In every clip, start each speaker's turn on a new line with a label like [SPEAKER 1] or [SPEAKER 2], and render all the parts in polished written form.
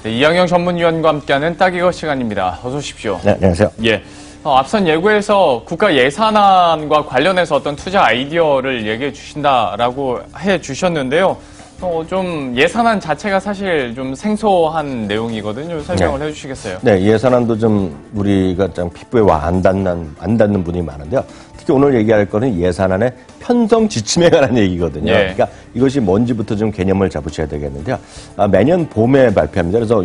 [SPEAKER 1] 네, 이영영 전문위원과 함께하는 딱 이거 시간입니다. 어서 오십시오.
[SPEAKER 2] 네, 안녕하세요.
[SPEAKER 1] 예. 앞선 예고에서 국가 예산안과 관련해서 어떤 투자 아이디어를 얘기해 주신다라고 해 주셨는데요. 좀 예산안 자체가 사실 좀 생소한 내용이거든요. 설명을
[SPEAKER 2] 네.
[SPEAKER 1] 해 주시겠어요?
[SPEAKER 2] 네, 예산안도 좀 우리가 좀 피부에 안 닿는 분이 많은데요. 특히 오늘 얘기할 거는 예산안의 편성 지침에 관한 얘기거든요.
[SPEAKER 1] 예.
[SPEAKER 2] 그러니까 이것이 뭔지부터 좀 개념을 잡으셔야 되겠는데요. 매년 봄에 발표합니다. 그래서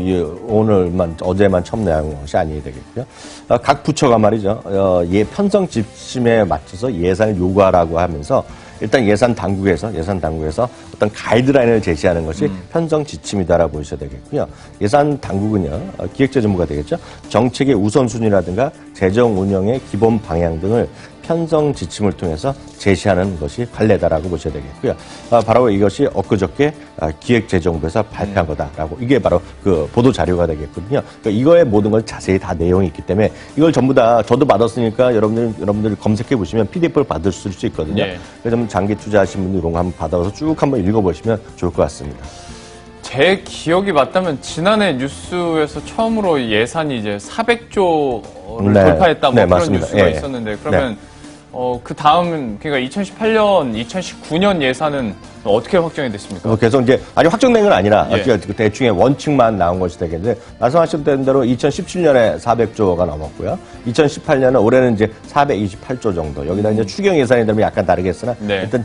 [SPEAKER 2] 어제만 처음 내는 것이 아니게 되겠고요. 각 부처가 말이죠. 편성 지침에 맞춰서 예산을 요구하라고 하면서 일단 예산 당국에서 어떤 가이드라인을 제시하는 것이 편성 지침이다라고 보셔야 되겠고요. 예산 당국은요, 기획재정부가 되겠죠. 정책의 우선순위라든가 재정 운영의 기본 방향 등을 편성 지침을 통해서 제시하는 것이 관례다라고 보셔야 되겠고요. 바로 이것이 엊그저께 기획재정부에서 발표한 거다라고, 이게 바로 그 보도 자료가 되겠거든요. 그러니까 이거의 모든 걸 자세히 다 내용이 있기 때문에 이걸 전부 다 저도 받았으니까 여러분들 검색해 보시면 PDF를 받을 수 있거든요.
[SPEAKER 1] 네.
[SPEAKER 2] 그래서 장기 투자하신 분들 이런 거 한번 받아서 쭉 한번 읽어보시면 좋을 것 같습니다.
[SPEAKER 1] 제 기억이 맞다면 지난해 뉴스에서 처음으로 예산이 이제 400조를
[SPEAKER 2] 네.
[SPEAKER 1] 돌파했다 뭐
[SPEAKER 2] 네,
[SPEAKER 1] 그런
[SPEAKER 2] 맞습니다.
[SPEAKER 1] 뉴스가
[SPEAKER 2] 예.
[SPEAKER 1] 있었는데 그러면 그 다음 그러니까 2018년, 2019년 예산은 어떻게 확정이 됐습니까?
[SPEAKER 2] 계속 이제 아직 확정된 건 아니라
[SPEAKER 1] 예.
[SPEAKER 2] 대충의 원칙만 나온 것이 되겠는데 말씀하셨던 대로 2017년에 400조가 넘었고요. 2018년은 올해는 이제 428조 정도. 여기다 이제 추경 예산이 되면 약간 다르겠으나
[SPEAKER 1] 네.
[SPEAKER 2] 일단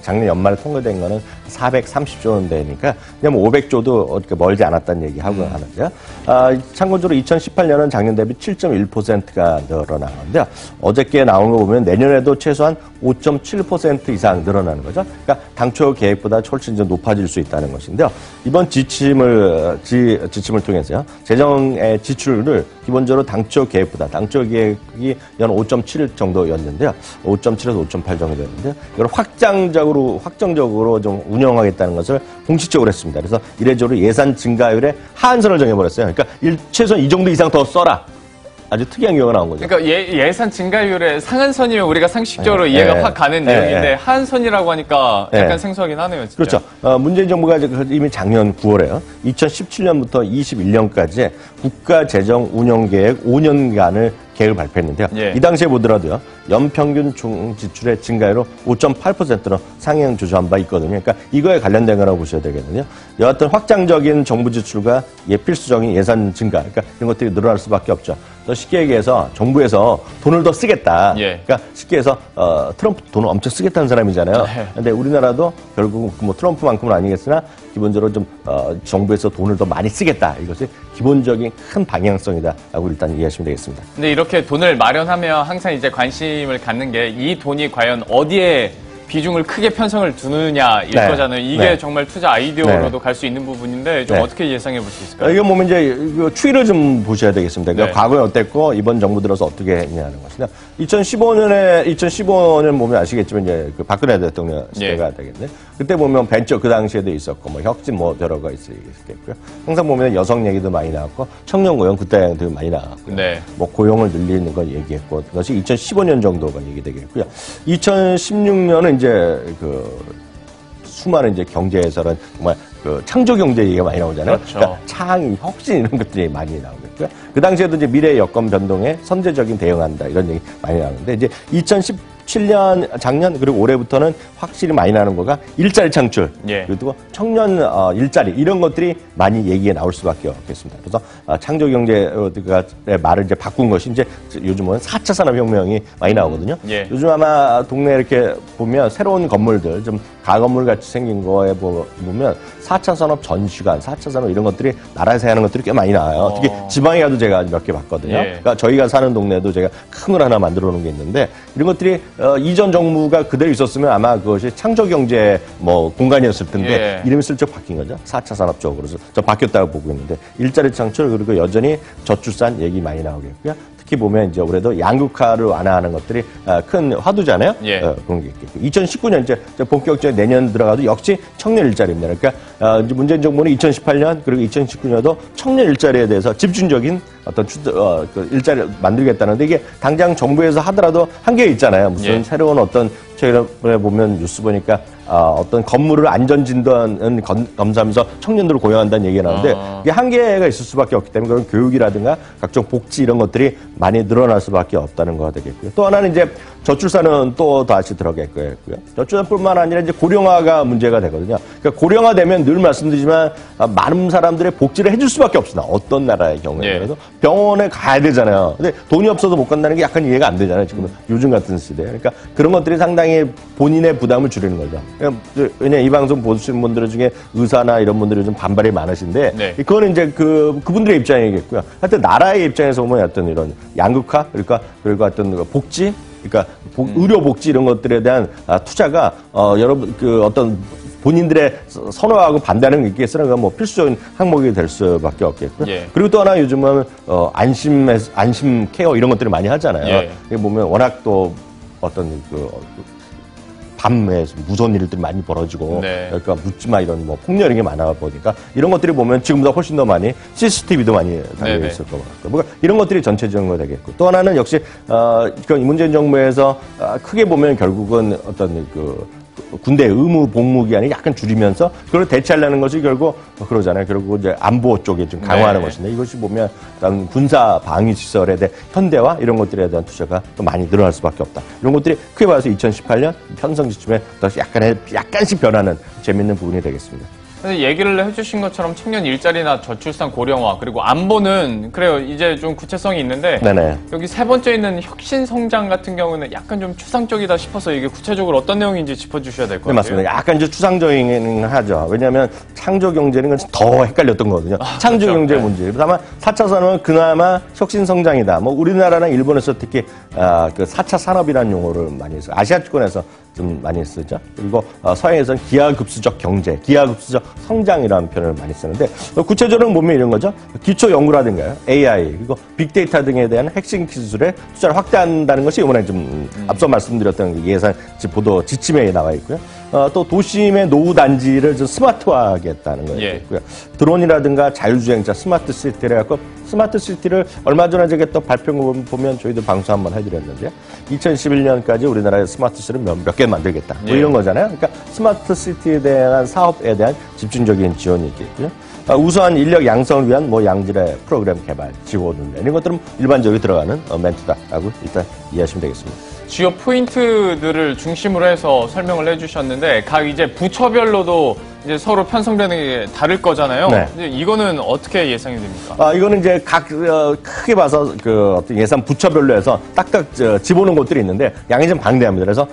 [SPEAKER 2] 작년 연말에 통과된 거는 430조 되니까 그냥 500조도 어떻게 멀지 않았다는 얘기하고 하는데요. 참고적으로 2018년은 작년 대비 7.1%가 늘어나는데요. 어저께 나온 거 보면 내년에도 최소한 5.7% 이상 늘어나는 거죠. 그러니까 당초 계획보다 훨씬 좀 높아질 수 있다는 것인데요. 이번 지침을 통해서요. 재정의 지출을 기본적으로 당초 계획이 연 5.7 정도였는데요. 5.7에서 5.8 정도였는데요. 이걸 확정적으로 좀 운영하겠다는 것을 공식적으로 했습니다. 그래서 이례적으로 예산 증가율의 하한선을 정해버렸어요. 그러니까 최소한 이 정도 이상 더 써라. 아주 특이한 경우가 나온 거죠.
[SPEAKER 1] 그러니까 예산 증가율의 상한선이면 우리가 상식적으로 이해가 확 가는 내용인데 하한선이라고 하니까 약간 생소하긴 하네요. 진짜.
[SPEAKER 2] 그렇죠. 문재인 정부가 이미 작년 9월에요. 2017년부터 21년까지 국가재정 운영계획 5년간을 계획을 발표했는데요.
[SPEAKER 1] 예.
[SPEAKER 2] 이 당시에 보더라도요. 연평균 총지출의 증가율로 5.8%로 상향 조정한 바 있거든요. 그러니까 이거에 관련된 거라고 보셔야 되거든요. 여하튼 확장적인 정부 지출과 필수적인 예산 증가, 그러니까 이런 것들이 늘어날 수밖에 없죠. 더 쉽게 얘기해서 정부에서 돈을 더 쓰겠다.
[SPEAKER 1] 예.
[SPEAKER 2] 그러니까 쉽게 해서 트럼프 돈을 엄청 쓰겠다는 사람이잖아요. 그런데 우리나라도 결국 뭐 트럼프만큼은 아니겠으나 기본적으로 좀 정부에서 돈을 더 많이 쓰겠다. 이것이 기본적인 큰 방향성이다라고 일단 이해하시면 되겠습니다.
[SPEAKER 1] 근데 이렇게 돈을 마련하면 항상 이제 관심을 갖는 게 이 돈이 과연 어디에 비중을 크게 편성을 두느냐일
[SPEAKER 2] 네.
[SPEAKER 1] 거잖아요. 이게
[SPEAKER 2] 네.
[SPEAKER 1] 정말 투자 아이디어로도 갈 수 있는 부분인데 좀
[SPEAKER 2] 네.
[SPEAKER 1] 어떻게 예상해 볼 수 있을까요?
[SPEAKER 2] 이게 보면 이제 추이를 좀 보셔야 되겠습니다. 그러니까
[SPEAKER 1] 네.
[SPEAKER 2] 과거에 어땠고 이번 정부 들어서 어떻게 했냐는 것인데 2015년에 보면 아시겠지만 이제 그 박근혜 대통령 시대가 되겠네. 그때 보면 벤처 그 당시에도 있었고 뭐 혁신 뭐 여러 가 있겠고요. 항상 보면 여성 얘기도 많이 나왔고 청년 고용 그때도 많이 나왔고요.
[SPEAKER 1] 네.
[SPEAKER 2] 뭐 고용을 늘리는 걸 얘기했고 그것이 2015년 정도가 얘기되겠고요. 2016년은 이제 수많은 이제 경제에서는 정말 창조 경제 얘기가 많이 나오잖아요.
[SPEAKER 1] 그렇죠.
[SPEAKER 2] 그러니까 창의, 혁신 이런 것들이 많이 나오겠고요. 그 당시에도 이제 미래 여건 변동에 선제적인 대응한다 이런 얘기 많이 나오는데 이제 2017년 작년 그리고 올해부터는 확실히 많이 나는 거가 일자리 창출 그리고 청년 일자리 이런 것들이 많이 얘기가 나올 수밖에 없겠습니다. 그래서 창조 경제의 말을 이제 바꾼 것이 이제 요즘은 4차 산업혁명이 많이 나오거든요. 요즘 아마 동네 이렇게 보면 새로운 건물들 좀 가건물 같이 생긴 거에 보면 4차 산업 전시관, 4차 산업 이런 것들이 나라에서 하는 것들이 꽤 많이 나와요. 특히 지방에 가도 제가 몇 개 봤거든요. 그러니까 저희가 사는 동네도 제가 큰 걸 하나 만들어 놓은 게 있는데 이런 것들이 이전 정부가 그대로 있었으면 아마 그것이 창조경제 공간이었을 텐데 이름이 슬쩍 바뀐 거죠. 4차 산업 쪽으로. 그래서 저 바뀌었다고 보고 있는데 일자리 창출 그리고 여전히 저출산 얘기 많이 나오겠고요. 특히 보면 이제 올해도 양극화를 완화하는 것들이 큰 화두잖아요. 그런 게 있겠고. 2019년 이제 본격적인 내년 들어가도 역시 청년 일자리입니다. 그러니까 이제 문재인 정부는 2018년 그리고 2019년도 청년 일자리에 대해서 집중적인 어떤 일자리를 만들겠다는데 이게 당장 정부에서 하더라도 한계가 있잖아요. 무슨 새로운 어떤 최근에 보면 뉴스 보니까 어떤 건물을 안전진단 검사하면서 청년들을 고용한다는 얘기가 나오는데 이게 한계가 있을 수밖에 없기 때문에 그런 교육이라든가 각종 복지 이런 것들이 많이 늘어날 수밖에 없다는 거가 되겠고요. 또 하나는 이제 저출산은 또 다시 들어가겠고요. 저출산뿐만 아니라 이제 고령화가 문제가 되거든요. 그러니까 고령화되면 늘 말씀드리지만 많은 사람들의 복지를 해줄 수밖에 없습니다. 어떤 나라의 경우에도 병원에 가야 되잖아요. 근데 돈이 없어서 못 간다는 게 약간 이해가 안 되잖아요. 지금 요즘 같은 시대에. 그러니까 그런 것들이 상당히 본인의 부담을 줄이는 거죠. 왜냐 이 방송 보시는 분들 중에 의사나 이런 분들이 좀 반발이 많으신데
[SPEAKER 1] 네.
[SPEAKER 2] 그거는 이제 그분들의 입장이겠고요. 하여튼 나라의 입장에서 보면 어떤 이런 양극화 그리고 어떤 복지 그러니까 의료 복지 이런 것들에 대한 투자가 여러분 어떤 본인들의 선호하고 반대하는 게 있겠으나 그건 뭐 필수적인 항목이 될 수밖에 없겠고요.
[SPEAKER 1] 예.
[SPEAKER 2] 그리고 또 하나 요즘은 안심 케어 이런 것들을 많이 하잖아요.
[SPEAKER 1] 예.
[SPEAKER 2] 이게 보면 워낙 또 어떤 밤에 무서운 일들이 많이 벌어지고
[SPEAKER 1] 네.
[SPEAKER 2] 그러니까 묻지마 이런 뭐 폭력 이런 게 많아 보니까 이런 것들이 보면 지금보다 훨씬 더 많이 CCTV도 많이 달려 있을 것 같고 뭔가 이런 것들이 전체적인 거 되겠고 또 하나는 역시 문재인 정부에서 크게 보면 결국은 어떤 군대 의무 복무 기간이 약간 줄이면서 그걸 대체하려는 것이 결국 그러잖아요. 결국 이제 안보 쪽에 좀 강화하는 것인데 이것이 보면 어떤 군사 방위 시설에 대한 현대화 이런 것들에 대한 투자가 또 많이 늘어날 수밖에 없다. 이런 것들이 크게 봐서 2018년 편성지쯤에 또 약간씩 변하는 재밌는 부분이 되겠습니다.
[SPEAKER 1] 얘기를 해주신 것처럼 청년 일자리나 저출산 고령화 그리고 안보는 그래요 이제 좀 구체성이 있는데
[SPEAKER 2] 네네.
[SPEAKER 1] 여기 세 번째 있는 혁신 성장 같은 경우는 약간 좀 추상적이다 싶어서 이게 구체적으로 어떤 내용인지 짚어주셔야 될 것 같아요.
[SPEAKER 2] 네, 맞습니다. 약간 이제 추상적이긴 하죠. 왜냐하면 창조 경제는 더 헷갈렸던 거거든요. 창조
[SPEAKER 1] 그렇죠.
[SPEAKER 2] 경제 문제. 다만 4차 산업은 그나마 혁신 성장이다. 뭐 우리나라랑 일본에서 특히 그 4차 산업이라는 용어를 많이 써요. 아시아권에서 좀 많이 쓰죠. 그리고 서양에서는 기하급수적 경제, 기하급수적 성장이라는 표현을 많이 쓰는데 구체적으로 보면 이런 거죠. 기초 연구라든가요, AI 그리고 빅데이터 등에 대한 핵심 기술에 투자를 확대한다는 것이 이번에 좀 앞서 말씀드렸던 예산 보도 지침에 나와 있고요. 또 도심의 노후 단지를 좀 스마트화하겠다는 거였고요.
[SPEAKER 1] 예.
[SPEAKER 2] 드론이라든가 자율주행차 스마트 시티를 해갖고 스마트 시티를 얼마 전에 저게 또 발표한 거 보면 저희도 방송 한번 해드렸는데요. 2011년까지 우리나라의 스마트 시티를 몇 개 만들겠다. 뭐 이런 거잖아요. 그러니까 스마트 시티에 대한 사업에 대한 집중적인 지원이 있겠고요. 우수한 인력 양성을 위한 뭐 양질의 프로그램 개발, 지원 운영 이런 것들은 일반적으로 들어가는 멘트다라고 일단 이해하시면 되겠습니다.
[SPEAKER 1] 주요 포인트들을 중심으로 해서 설명을 해주셨는데 각 이제 부처별로도 이제 서로 편성되는 게 다를 거잖아요.
[SPEAKER 2] 네.
[SPEAKER 1] 이제 이거는 어떻게 예상이 됩니까?
[SPEAKER 2] 이거는 이제 크게 봐서 어떤 예산 부처별로 해서 딱딱 집어넣은 곳들이 있는데 양이 좀 방대합니다. 그래서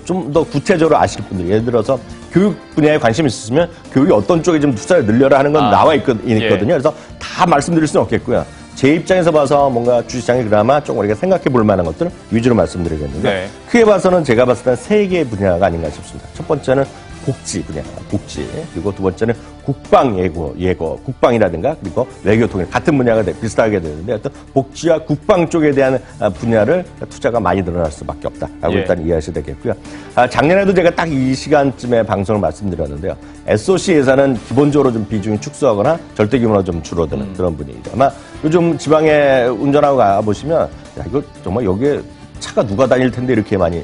[SPEAKER 2] 좀 더 구체적으로 아실 분들 예를 들어서 교육 분야에 관심이 있으시면 교육이 어떤 쪽에 좀 투자를 늘려라 하는 건 나와 있거든요.
[SPEAKER 1] 예.
[SPEAKER 2] 그래서 다 말씀드릴 수는 없겠고요. 제 입장에서 봐서 뭔가 주식시장이 그나마 조금 우리가 생각해 볼 만한 것들을 위주로 말씀드리겠는데
[SPEAKER 1] 네.
[SPEAKER 2] 크게 봐서는 제가 봤을 때는 세 개의 분야가 아닌가 싶습니다. 첫 번째는 복지 분야, 복지. 그리고 두 번째는 국방 예고, 국방이라든가 그리고 외교 통일 같은 분야가 비슷하게 되는데 어떤 복지와 국방 쪽에 대한 분야를 투자가 많이 늘어날 수밖에 없다라고 일단 이해하셔야 되겠고요. 작년에도 제가 딱 이 시간쯤에 방송을 말씀드렸는데요. SOC 예산은 기본적으로 좀 비중이 축소하거나 절대 규모로 좀 줄어드는 그런 분위기죠. 아마 요즘 지방에 운전하고 가보시면 야 이거 정말 여기에 차가 누가 다닐 텐데 이렇게 많이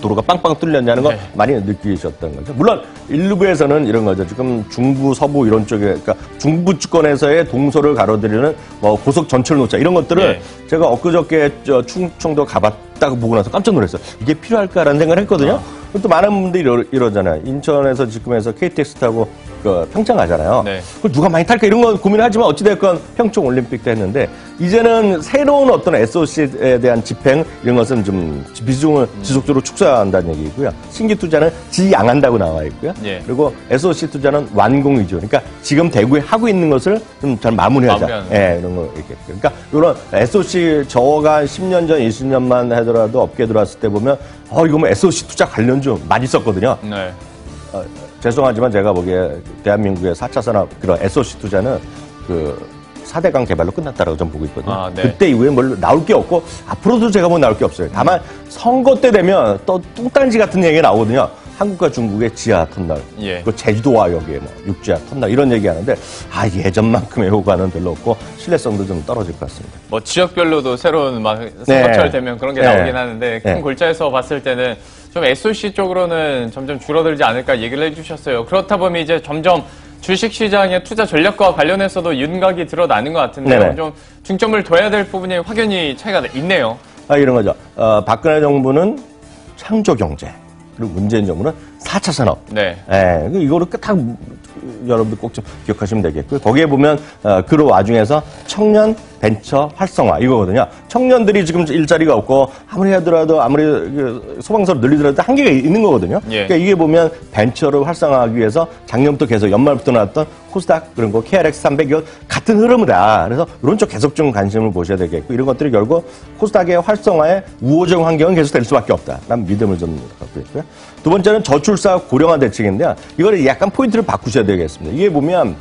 [SPEAKER 2] 도로가 빵빵 뚫렸냐는 거 많이 느끼셨던 거죠. 물론 일부에서는 이런 거죠. 지금 중부, 서부 이런 쪽에 그러니까 중부권에서의 동서를 가로지르는 뭐 고속 전철 노차 이런 것들을 제가 엊그저께 충청도 가봤다고 보고 나서 깜짝 놀랐어요. 이게 필요할까라는 생각을 했거든요. 또 많은 분들이 이러잖아요. 인천에서 지금에서 KTX 타고 평창 가잖아요.
[SPEAKER 1] 네.
[SPEAKER 2] 그걸 누가 많이 탈까 이런 건 고민하지만 어찌됐건 평창 올림픽 때 했는데 이제는 새로운 어떤 SOC에 대한 집행 이런 것은 좀 비중을 지속적으로 축소해야 한다는 얘기고요. 신규 투자는 지양한다고 나와 있고요.
[SPEAKER 1] 예.
[SPEAKER 2] 그리고 SOC 투자는 완공 위주. 그러니까 지금 대구에 하고 있는 것을 좀 잘 마무리하자. 예, 이런 거 이렇게. 그러니까 이런 SOC 저가 10년 전, 20년만 하더라도 업계 들어왔을 때 보면 이거 뭐 SOC 투자 관련주 많이 썼거든요.
[SPEAKER 1] 네.
[SPEAKER 2] 죄송하지만 제가 보기에 대한민국의 4차 산업 그런 SOC 투자는 4대강 개발로 끝났다라고 좀 보고 있거든요.
[SPEAKER 1] 네.
[SPEAKER 2] 그때 이후에 뭘 나올 게 없고 앞으로도 제가 뭐 나올 게 없어요. 다만 선거 때 되면 또 뚱딴지 같은 얘기가 나오거든요. 한국과 중국의 지하 터널,
[SPEAKER 1] 예.
[SPEAKER 2] 그 제주도와 여기에 뭐 육지하 터널 이런 얘기하는데 예전만큼의 효과는 별로 없고 신뢰성도 좀 떨어질 것 같습니다.
[SPEAKER 1] 뭐 지역별로도 새로운 막 선거철 되면 그런 게 나오긴 하는데 큰 골자에서 봤을 때는 좀 SOC 쪽으로는 점점 줄어들지 않을까 얘기를 해주셨어요. 그렇다 보면 이제 점점 주식시장의 투자 전략과 관련해서도 윤곽이 드러나는 것 같은데요.
[SPEAKER 2] 네네.
[SPEAKER 1] 좀 중점을 둬야 될 부분이 확연히 차이가 있네요.
[SPEAKER 2] 이런 거죠. 박근혜 정부는 창조경제, 그리고 문재인 정부는 4차 산업.
[SPEAKER 1] 네.
[SPEAKER 2] 이거를 딱 여러분들 꼭 좀 기억하시면 되겠고요. 거기에 보면 그 와중에서 청년 벤처 활성화 이거거든요. 청년들이 지금 일자리가 없고 아무리 하더라도 아무리 소방서를 늘리더라도 한계가 있는 거거든요.
[SPEAKER 1] 예.
[SPEAKER 2] 그러니까 이게 보면 벤처를 활성화하기 위해서 작년부터 계속 연말부터 나왔던 코스닥 그런 거 KRX 300 이거 같은 흐름이다. 그래서 이런 쪽 계속 좀 관심을 보셔야 되겠고 이런 것들이 결국 코스닥의 활성화에 우호적 환경은 계속 될 수밖에 없다. 라는 믿음을 좀 갖고 있고요. 두 번째는 저출사 고령화 대책인데요. 이거를 약간 포인트를 바꾸셔야 되겠습니다. 이게 보면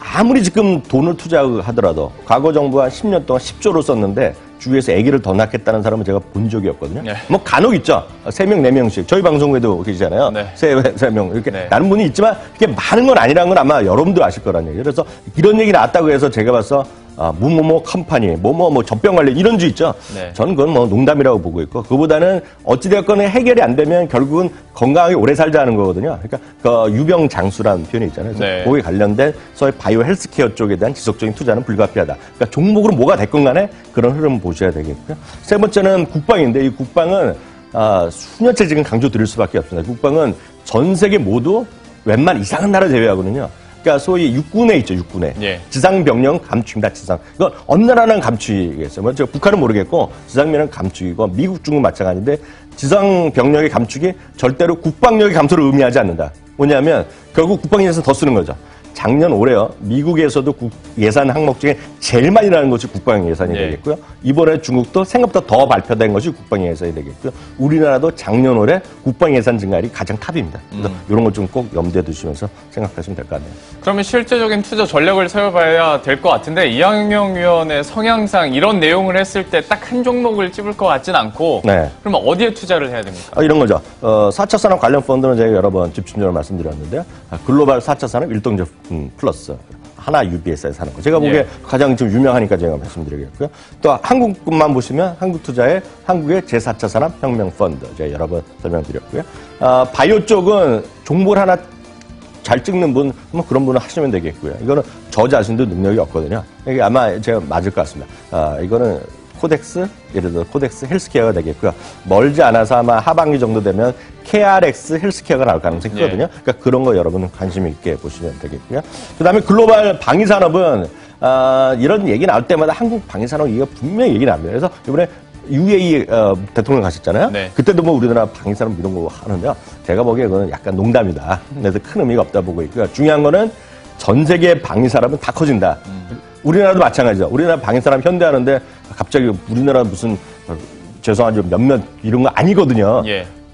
[SPEAKER 2] 아무리 지금 돈을 투자하더라도 과거 정부가 10년 동안 10조를 썼는데 주위에서 아기를 더 낳겠다는 사람은 제가 본 적이 없거든요.
[SPEAKER 1] 네.
[SPEAKER 2] 뭐 간혹 있죠. 3명, 4명씩. 저희 방송에도 계시잖아요.
[SPEAKER 1] 네.
[SPEAKER 2] 3명. 이렇게 나는 분이 있지만 그게 많은 건 아니라는 건 아마 여러분도 아실 거란 얘기예요. 그래서 이런 얘기 나왔다고 해서 제가 봐서 뭐뭐뭐 컴퍼니, 뭐뭐뭐 젖병 관련 이런 주 있죠.
[SPEAKER 1] 네.
[SPEAKER 2] 저는 그건 뭐 농담이라고 보고 있고 그보다는 어찌되었건 해결이 안 되면 결국은 건강하게 오래 살자는 거거든요. 그러니까 그 유병장수라는 표현이 있잖아요. 그래서
[SPEAKER 1] 네.
[SPEAKER 2] 거기에 관련된 소위 바이오 헬스케어 쪽에 대한 지속적인 투자는 불가피하다. 그러니까 종목으로 뭐가 됐건 간에 그런 흐름을 보셔야 되겠고요. 세 번째는 국방인데 이 국방은 수년째 지금 강조드릴 수밖에 없습니다. 국방은 전 세계 모두 웬만 이상한 나라 제외하고는요. 그러니까 소위 육군에 있죠, 육군에.
[SPEAKER 1] 예.
[SPEAKER 2] 지상병력 감축입니다, 지상. 이건 어느 나라는 감축이겠어요. 먼저 북한은 모르겠고, 지상면은 감축이고, 미국, 중국 마찬가지인데, 지상병력의 감축이 절대로 국방력의 감소를 의미하지 않는다. 뭐냐면, 결국 국방 예산 더 쓰는 거죠. 작년 올해요. 미국에서도 예산 항목 중에 제일 많이 나는 것이 국방 예산이 되겠고요. 이번에 중국도 생각보다 더 발표된 것이 국방 예산이 되겠고요. 우리나라도 작년 올해 국방 예산 증가율이 가장 탑입니다. 그래서 이런 것 좀 꼭 염두에 두시면서 생각하시면 될 것 같네요.
[SPEAKER 1] 그러면 실제적인 투자 전략을 세워봐야 될 것 같은데 이학영 위원의 성향상 이런 내용을 했을 때 딱 한 종목을 찝을 것 같진 않고 그러면 어디에 투자를 해야 됩니까?
[SPEAKER 2] 이런 거죠. 4차 산업 관련 펀드는 제가 여러 번 집중적으로 말씀드렸는데요. 글로벌 4차 산업 일동제품 플러스 하나 UBS에서 사는 거. 제가 보기에 가장 좀 유명하니까 제가 말씀드리겠고요. 또 한국만 보시면 한국투자의 한국의 제4차 산업 혁명 펀드 제가 여러 번 설명드렸고요. 바이오 쪽은 종목을 하나 잘 찍는 분, 뭐 그런 분은 하시면 되겠고요. 이거는 저 자신도 능력이 없거든요. 이게 아마 제가 맞을 것 같습니다. 이거는 코덱스, 예를 들어 코덱스 헬스케어가 되겠고요. 멀지 않아서 아마 하반기 정도 되면 KRX 헬스케어가 나올 가능성이 크거든요. 그러니까 그런 거 여러분 관심 있게 보시면 되겠고요. 그 다음에 글로벌 방위산업은 이런 얘기 나올 때마다 한국 방위산업 얘기가 분명히 얘기 납니다. 그래서 이번에 UAE 대통령 가셨잖아요.
[SPEAKER 1] 네.
[SPEAKER 2] 그때도 뭐 우리나라 방위산업 이런 거 하는데요. 제가 보기에 그건 약간 농담이다. 그래서 큰 의미가 없다 보고 있고요. 중요한 거는 전 세계 방위산업은 다 커진다. 우리나라도 마찬가지죠. 우리나라 방위산업 현대하는데 갑자기 우리나라 무슨 죄송하지만 몇몇 이런 거 아니거든요.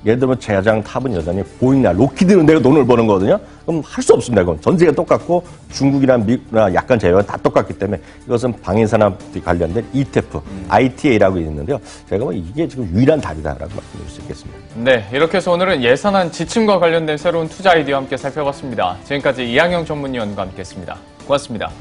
[SPEAKER 2] 예를 들면 제장 탑은 여전히 보잉이나 로키드는 내가 돈을 버는 거거든요. 그럼 할 수 없습니다. 그건 전 세계가 똑같고 중국이나 미국이나 약간 제외가 다 똑같기 때문에 이것은 방위산업 관련된 ETF, ITA라고 있는데요. 제가 뭐 이게 지금 유일한 답이다라고 말씀드릴 수 있겠습니다.
[SPEAKER 1] 네, 이렇게 해서 오늘은 예산안 지침과 관련된 새로운 투자 아이디어 함께 살펴봤습니다. 지금까지 이학영 전문위원과 함께했습니다. 고맙습니다.